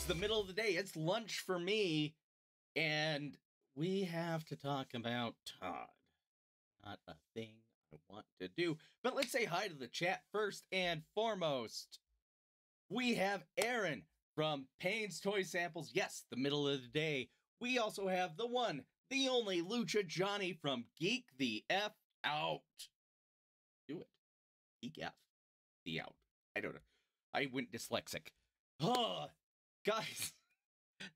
the middle of the day. It's lunch for me. And we have to talk about Todd. Not a thing I want to do. But let's say hi to the chat first and foremost. We have Aaron from Payne's Toy Samples. Yes, the middle of the day. We also have the one, the only Lucha Johnny from Geek the F Out. Do it. Geek F the Out. I don't know. I went dyslexic. Oh, guys,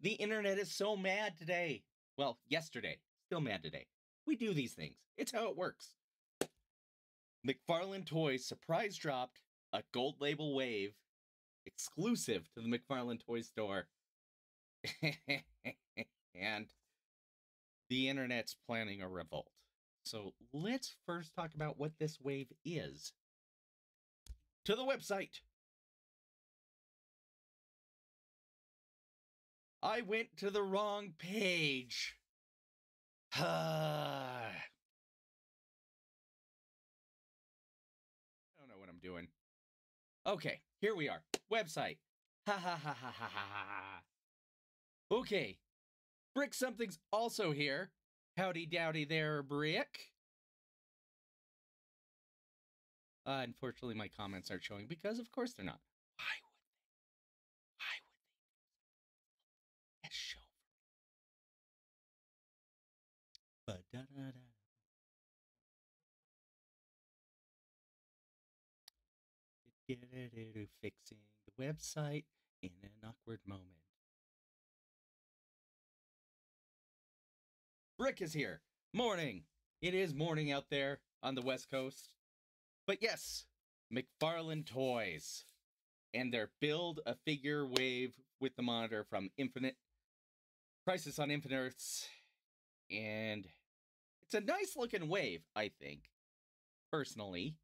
the internet is so mad today. Well, yesterday. Still mad today. We do these things. It's how it works. McFarlane Toys surprise dropped a gold label wave exclusive to the McFarlane Toy store. And the internet's planning a revolt. So let's first talk about what this wave is. To the website. I went to the wrong page. I don't know what I'm doing. Okay, here we are. Website. Ha ha ha ha ha ha. Okay. Brick Something's also here. Howdy dowdy there, Brick. Unfortunately, my comments aren't showing because, of course, they're not. Why would they? Why would they? Let's show. Ba-da-da-da. Fixing the website in an awkward moment. Brick is here. Morning. It is morning out there on the West Coast. But yes, McFarlane Toys. And their Build a Figure wave with the monitor from Infinite. Crisis on Infinite Earths. And it's a nice looking wave, I think. Personally.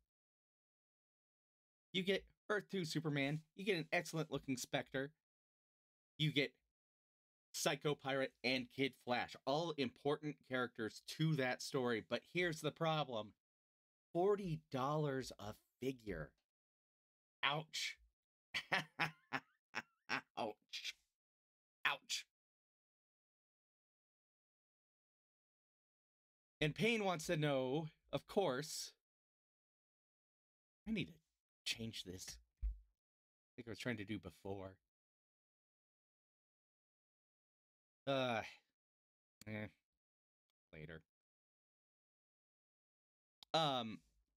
You get Earth 2 Superman. You get an excellent looking Spectre. You get Psycho Pirate and Kid Flash. All important characters to that story. But here's the problem. $40 a figure. Ouch. Ouch. Ouch. And Payne wants to know, of course, I need to change this. I think I was trying to do before. Later.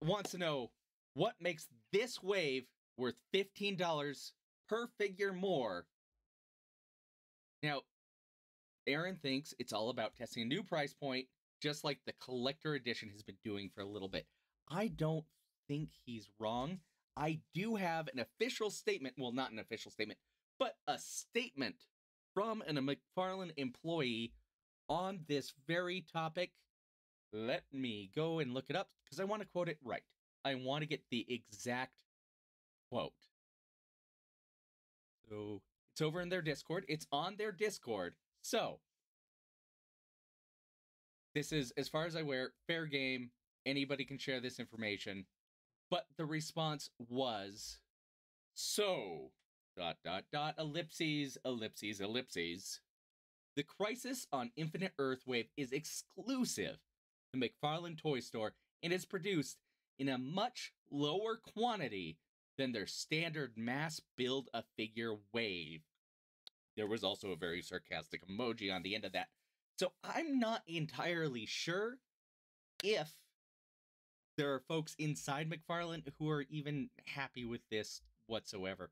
Wants to know what makes this wave worth $15 per figure more. Now, Aaron thinks it's all about testing a new price point, just like the collector edition has been doing for a little bit. I don't think he's wrong. I do have an official statement, well, not an official statement, but a statement from a McFarlane employee on this very topic. Let me go and look it up, because I want to quote it right. I want to get the exact quote. So, it's over in their Discord. It's on their Discord. So, this is, as far as I'm aware, fair game. Anybody can share this information. But the response was, so, ... ellipses, ellipses, ellipses. The Crisis on Infinite Earth wave is exclusive to McFarlane Toy Store and is produced in a much lower quantity than their standard mass build-a-figure wave. There was also a very sarcastic emoji on the end of that. So I'm not entirely sure if there are folks inside McFarlane who are even happy with this whatsoever.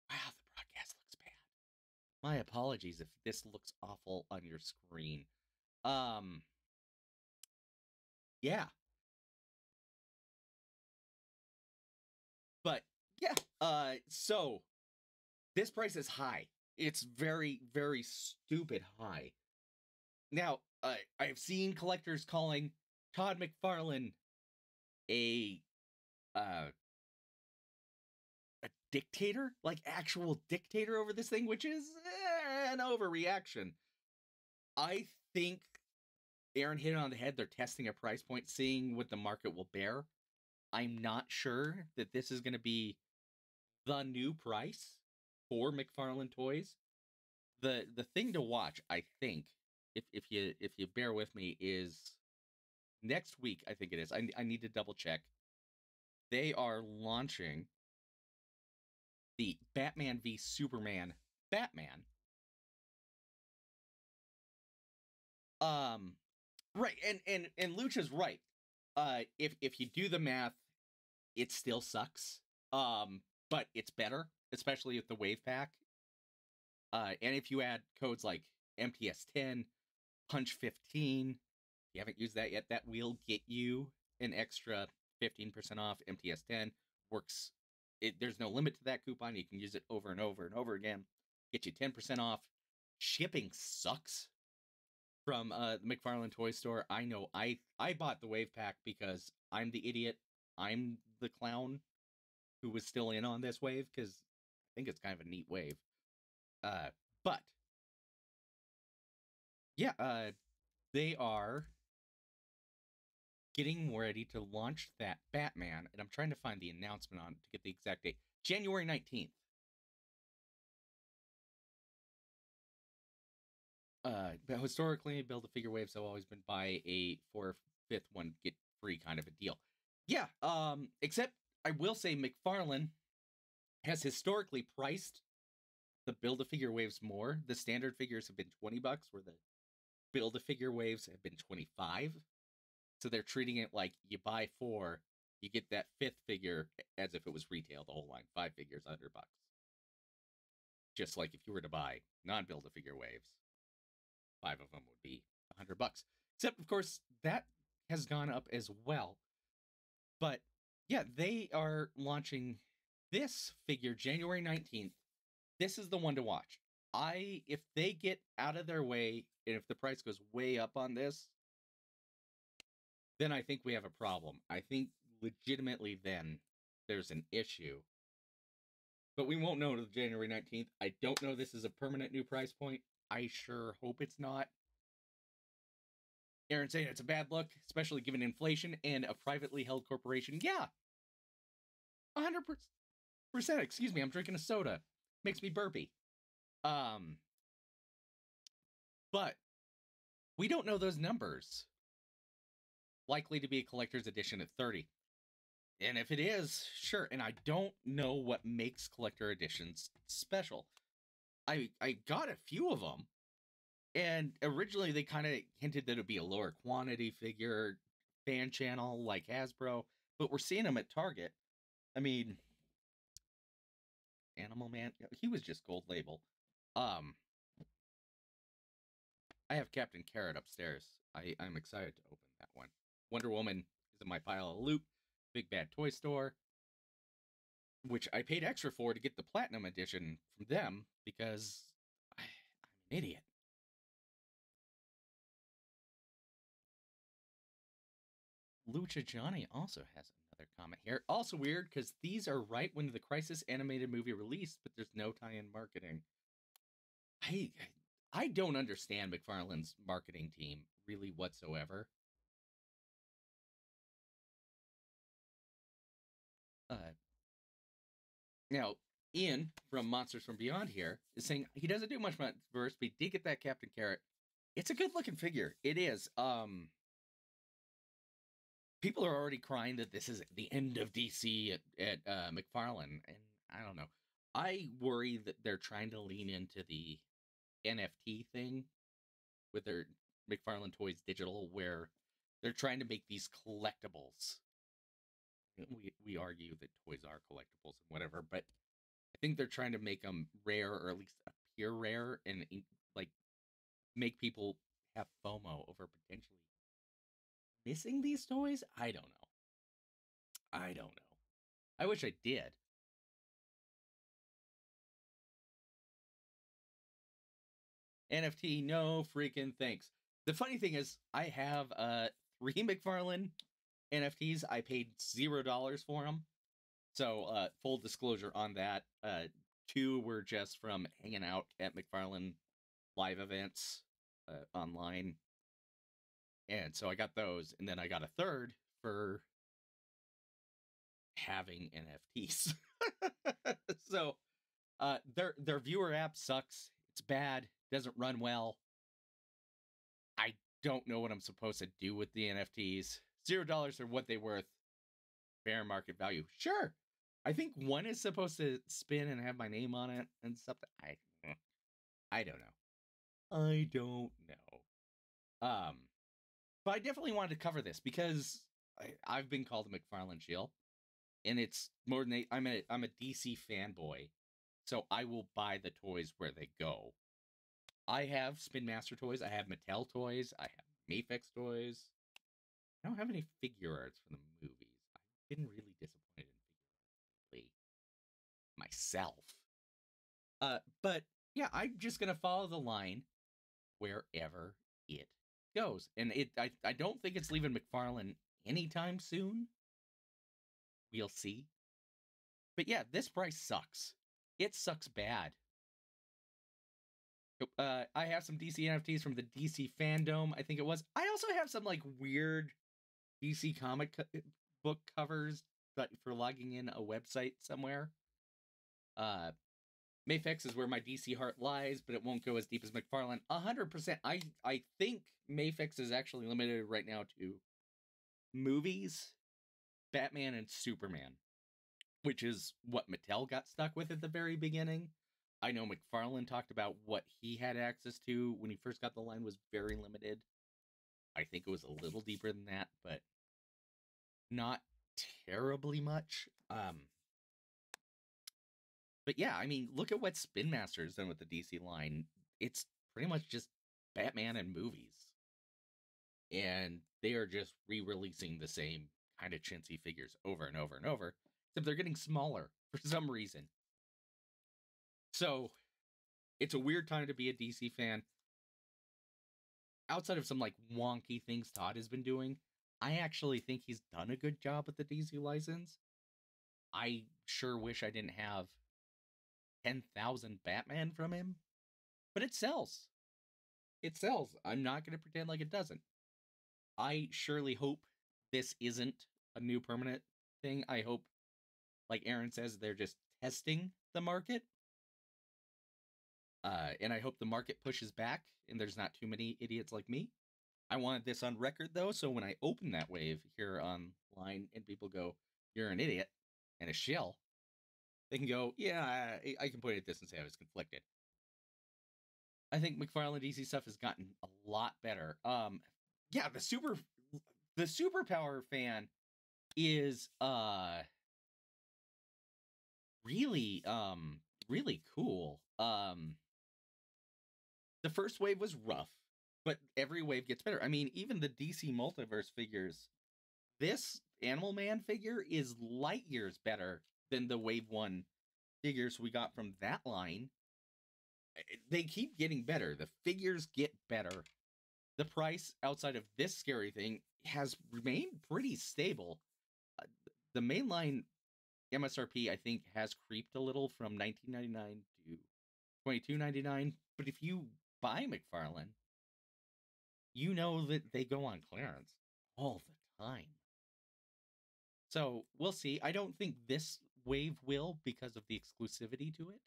Wow, the broadcast looks bad. My apologies if this looks awful on your screen. Yeah. But, yeah, so, this price is high. It's very, very stupid high. Now, I've seen collectors calling Todd McFarlane a dictator, like actual dictator over this thing, which is an overreaction. I think Aaron hit it on the head. They're testing a price point, seeing what the market will bear. I'm not sure that this is going to be the new price for McFarlane Toys. The thing to watch, I think, if you bear with me, is next week. I think it is. I need to double check. They are launching the Batman v Superman Batman. Right, and Lucha's right. If you do the math, it still sucks. But it's better, especially with the wave pack. And if you add codes like MTS10, Punch 15, you haven't used that yet, that will get you an extra 15% off. MTS10 works. There's no limit to that coupon. You can use it over and over and over again. Get you 10% off. Shipping sucks from the McFarlane Toy Store. I know I bought the wave pack because I'm the idiot. I'm the clown who was still in on this wave because I think it's kind of a neat wave. But yeah, they are getting ready to launch that Batman, and I'm trying to find the announcement on it to get the exact date. January 19th. But historically, Build-A-Figure waves have always been buy a 4/5 one get free kind of a deal. Yeah, except I will say McFarlane has historically priced the Build-A-Figure waves more. The standard figures have been $20, where the Build-A-Figure waves have been $25. So they're treating it like you buy 4, you get that 5th figure as if it was retail, the whole line. 5 figures, $100. Just like if you were to buy non-Build-A-Figure waves, 5 of them would be $100. Except, of course, that has gone up as well. But yeah, they are launching this figure January 19th. This is the one to watch. If they get out of their way, and if the price goes way up on this, then I think we have a problem. I think legitimately then there's an issue. But we won't know until January 19th. I don't know this is a permanent new price point. I sure hope it's not. Aaron saying it's a bad look, especially given inflation and a privately held corporation. Yeah. 100%. Excuse me, I'm drinking a soda. Makes me burpy. But we don't know those numbers. Likely to be a collector's edition at 30. And if it is, sure. And I don't know what makes collector editions special. I got a few of them. And originally they kind of hinted that it would be a lower quantity figure, fan channel like Hasbro. But we're seeing them at Target. I mean, Animal Man, he was just gold label. I have Captain Carrot upstairs. I'm excited to open that one. Wonder Woman is in my pile of loot. Big Bad Toy Store, which I paid extra for to get the Platinum Edition from them because I'm an idiot. Lucha Johnny also has another comment here. Also weird because these are right when the Crisis animated movie released, but there's no tie-in marketing. I don't understand McFarlane's marketing team really whatsoever. Now, Ian from Monsters from Beyond here is saying he doesn't do much verse, but he did get that Captain Carrot. It's a good looking figure. It is. People are already crying that this is the end of DC at McFarlane, and I don't know. I worry that they're trying to lean into the NFT thing with their McFarlane Toys Digital, where they're trying to make these collectibles. We argue that toys are collectibles and whatever, but I think they're trying to make them rare, or at least appear rare, and like make people have FOMO over potentially missing these toys. I don't know. I wish I did. NFT, no freaking thanks. The funny thing is, I have 3 McFarlane NFTs. I paid $0 for them. So full disclosure on that. 2 were just from hanging out at McFarlane live events online. And so I got those, and then I got a third for having NFTs. So their viewer app sucks. It's bad, doesn't run well. I don't know what I'm supposed to do with the NFTs. $0 are what they worth. Fair market value. Sure. I think one is supposed to spin and have my name on it and stuff. I don't know. I don't know. But I definitely wanted to cover this because I've been called a McFarlane shill, and it's more than I'm a DC fanboy, so I will buy the toys where they go. I have Spin Master toys. I have Mattel toys. I have Mafex toys. I don't have any figure arts from the movies. I've been really disappointed in figure myself. But yeah, I'm just gonna follow the line wherever it goes, and I don't think it's leaving McFarlane anytime soon. We'll see. But yeah, this price sucks. It sucks bad. I have some DC NFTs from the DC fandom, I think it was. I also have some like weird DC comic book covers, but for logging in a website somewhere. Mafex is where my DC heart lies, but it won't go as deep as McFarlane. 100%. I think Mafex is actually limited right now to movies, Batman and Superman, which is what Mattel got stuck with at the very beginning. I know McFarlane talked about what he had access to when he first got the line was very limited. I think it was a little deeper than that, but not terribly much. But yeah, I mean, look at what Spin Master's done with the DC line. It's pretty much just Batman and movies. And they are just re-releasing the same kind of chintzy figures over and over and over, except they're getting smaller for some reason. So it's a weird time to be a DC fan. Outside of some like wonky things Todd has been doing, I actually think he's done a good job with the DC license. I sure wish I didn't have 10,000 Batman from him, but it sells. It sells. I'm not going to pretend like it doesn't. I surely hope this isn't a new permanent thing. I hope, like Aaron says, they're just testing the market. And I hope the market pushes back and there's not too many idiots like me. I wanted this on record, though, so when I open that wave here online and people go, "You're an idiot and a shill," they can go, "Yeah, I can point at this and say I was conflicted." I think McFarlane DC stuff has gotten a lot better. Yeah, the superpower fan is really really cool. The first wave was rough, but every wave gets better. I mean, even the DC multiverse figures, this Animal Man figure is light years better than the wave 1 figures we got from that line. They keep getting better. The figures get better. The price outside of this scary thing has remained pretty stable. The mainline MSRP, I think, has creeped a little from $19.99 to $22.99. But if you buy McFarlane, you know that they go on clearance all the time. So we'll see. I don't think this wave will because of the exclusivity to it.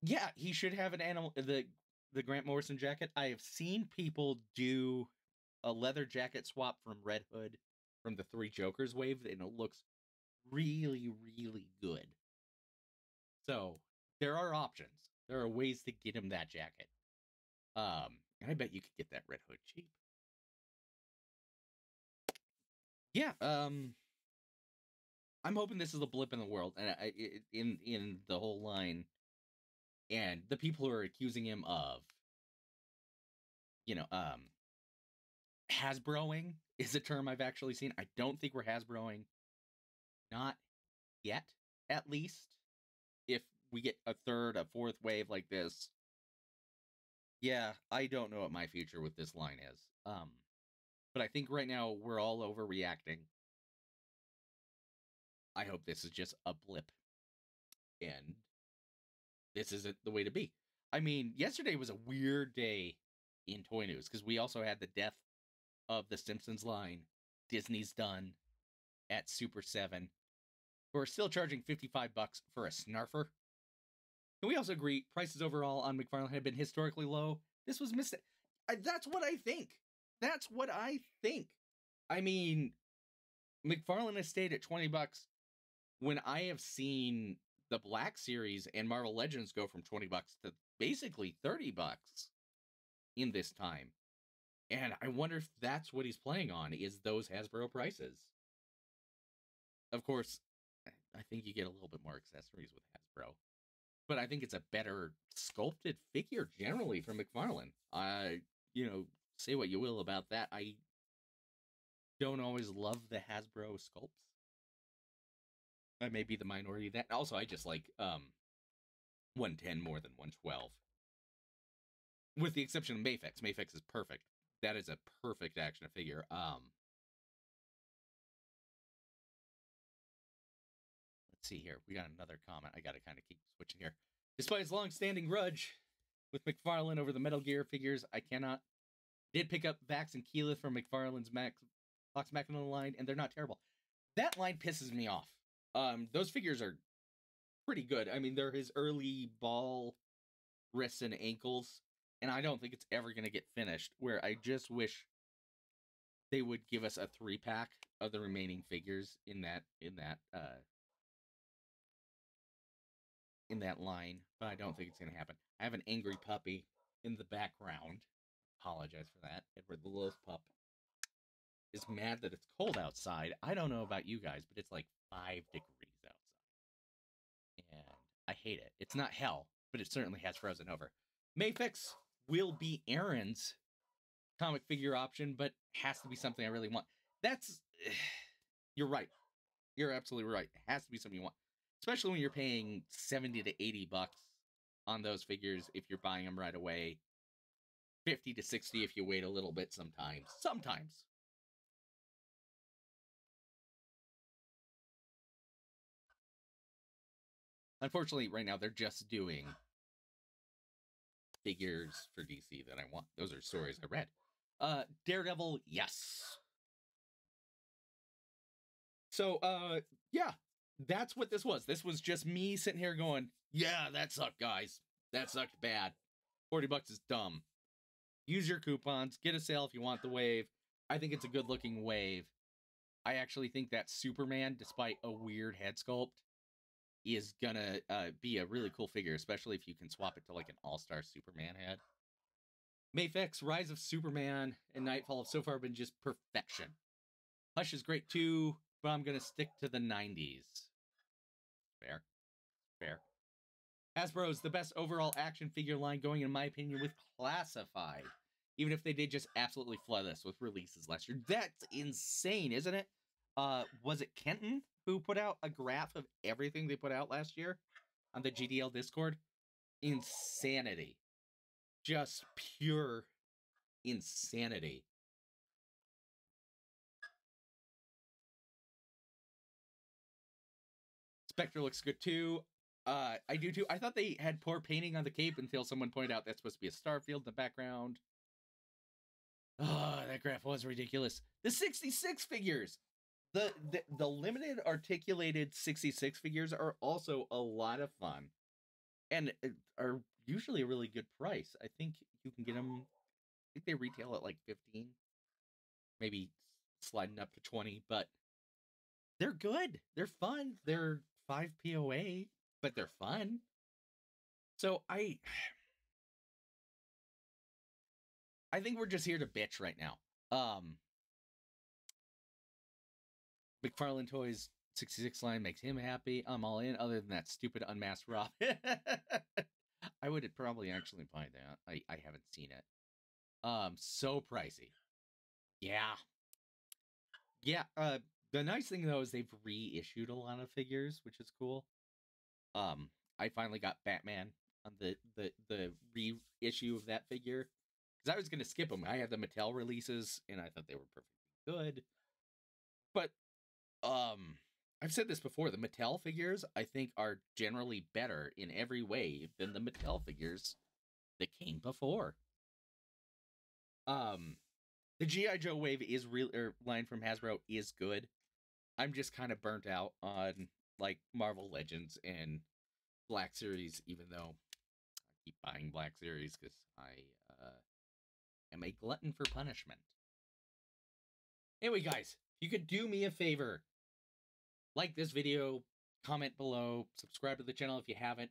Yeah, he should have an animal, the Grant Morrison jacket. I have seen people do a leather jacket swap from Red Hood from the Three Jokers wave, and it looks really, really good. So there are options. There are ways to get him that jacket. And I bet you could get that Red Hood cheap. Yeah, I'm hoping this is a blip in the world, and in the whole line. And the people who are accusing him of, Hasbroing is a term I've actually seen. I don't think we're Hasbroing. Not yet, at least. If we get a third, a fourth wave like this, yeah, I don't know what my future with this line is. But I think right now we're all overreacting. I hope this is just a blip. And this isn't the way to be. I mean, yesterday was a weird day in toy news because we also had the death of the Simpsons line. Disney's done at Super 7. We're still charging $55 for a Snarfer. Can we also agree prices overall on McFarlane had been historically low? This was missing. That's what I think. That's what I think. I mean, McFarlane has stayed at $20 when I have seen the Black Series and Marvel Legends go from $20 to basically $30 in this time. And I wonder if that's what he's playing on, is those Hasbro prices. Of course, I think you get a little bit more accessories with Hasbro. But I think it's a better sculpted figure generally from McFarlane. Say what you will about that. I don't always love the Hasbro sculpts. I may be the minority of that. Also, I just like 110 more than 112. With the exception of Mafex. Mafex is perfect. That is a perfect action figure. Let's see here. We got another comment. I got to kind of keep switching here. Despite his long-standing grudge with McFarlane over the Metal Gear figures, I did pick up Vax and Keyleth from McFarlane's Vox Machina line, and they're not terrible. That line pisses me off. Those figures are pretty good. I mean, they're his early ball wrists and ankles, and I don't think it's ever going to get finished, where I just wish they would give us a 3-pack of the remaining figures in that line, but I don't think it's going to happen. I have an angry puppy in the background. Apologize for that. Edward the Loaf Pup is mad that it's cold outside. I don't know about you guys, but it's like 5 degrees outside. And I hate it. It's not hell, but it certainly has frozen over. Mafex will be Aaron's comic figure option, but has to be something I really want. You're right. You're absolutely right. It has to be something you want. Especially when you're paying $70 to $80 on those figures if you're buying them right away. 50 to 60 if you wait a little bit sometimes. Sometimes. Unfortunately, right now, they're just doing figures for DC that I want. Those are stories I read. Daredevil, yes. So, yeah, that's what this was. This was just me sitting here going, yeah, that sucked, guys. That sucked bad. $40 is dumb. Use your coupons. Get a sale if you want the wave. I think it's a good-looking wave. I actually think that Superman, despite a weird head sculpt, is gonna be a really cool figure, especially if you can swap it to like an all-star Superman head. Mafex, Rise of Superman, and Nightfall have so far been just perfection. Hush is great too, but I'm gonna stick to the 90s. Fair. Fair. Hasbro is the best overall action figure line going, in my opinion, with Classified. Even if they did just absolutely flood us with releases last year. That's insane, isn't it? Was it Kenton who put out a graph of everything they put out last year on the GDL Discord? Insanity. Just pure insanity. Spectre looks good too. I do too. I thought they had poor painting on the cape until someone pointed out that's supposed to be a Starfield in the background. Oh, that graph was ridiculous. The 66 figures. The limited articulated 66 figures are also a lot of fun and are usually a really good price. I think you can get them, I think they retail at like 15, maybe sliding up to 20, but they're good. They're fun. They're 5 POA, but they're fun. So I think we're just here to bitch right now. McFarlane Toys 66 line makes him happy. I'm all in. Other than that stupid unmasked Robin. I would probably actually buy that. I haven't seen it. So pricey. Yeah. Yeah. The nice thing though is they've reissued a lot of figures, which is cool. I finally got Batman on the reissue of that figure because I was gonna skip them. I had the Mattel releases and I thought they were perfectly good, but I've said this before. The Mattel figures I think are generally better in every way than the Mattel figures that came before. The G.I. Joe wave is line from Hasbro is good. I'm just kind of burnt out on like Marvel Legends and Black Series, even though I keep buying Black Series because I am a glutton for punishment. Anyway, guys, if you could do me a favor, like this video, comment below, subscribe to the channel if you haven't.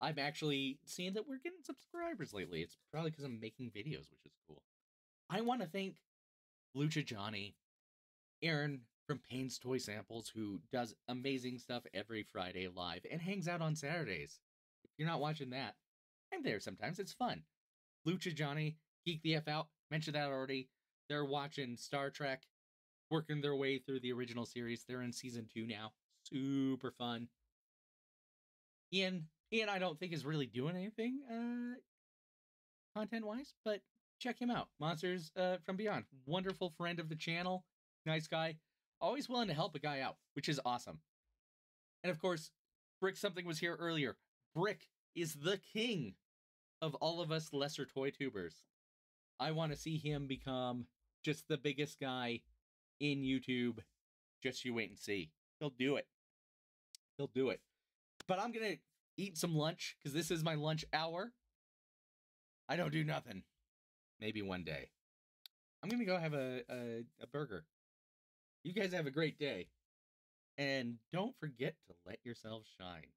I'm actually seeing that we're getting subscribers lately. It's probably because I'm making videos, which is cool. I want to thank Lucha Johnny, Aaron from Payne's Toy Samples, who does amazing stuff every Friday live and hangs out on Saturdays. If you're not watching that, I'm there sometimes. It's fun. Lucha Johnny, Geek the F Out, mentioned that already. They're watching Star Trek, working their way through the original series. They're in season 2 now. Super fun. Ian I don't think is really doing anything content-wise, but check him out. Monsters from Beyond. Wonderful friend of the channel. Nice guy. Always willing to help a guy out, which is awesome. And of course, Brick Something was here earlier. Brick is the king of all of us lesser toy tubers. I want to see him become just the biggest guy in YouTube. Just you wait and see. He'll do it. He'll do it. But I'm going to eat some lunch because this is my lunch hour. I don't do nothing. Maybe one day. I'm going to go have a burger. You guys have a great day. And don't forget to let yourselves shine.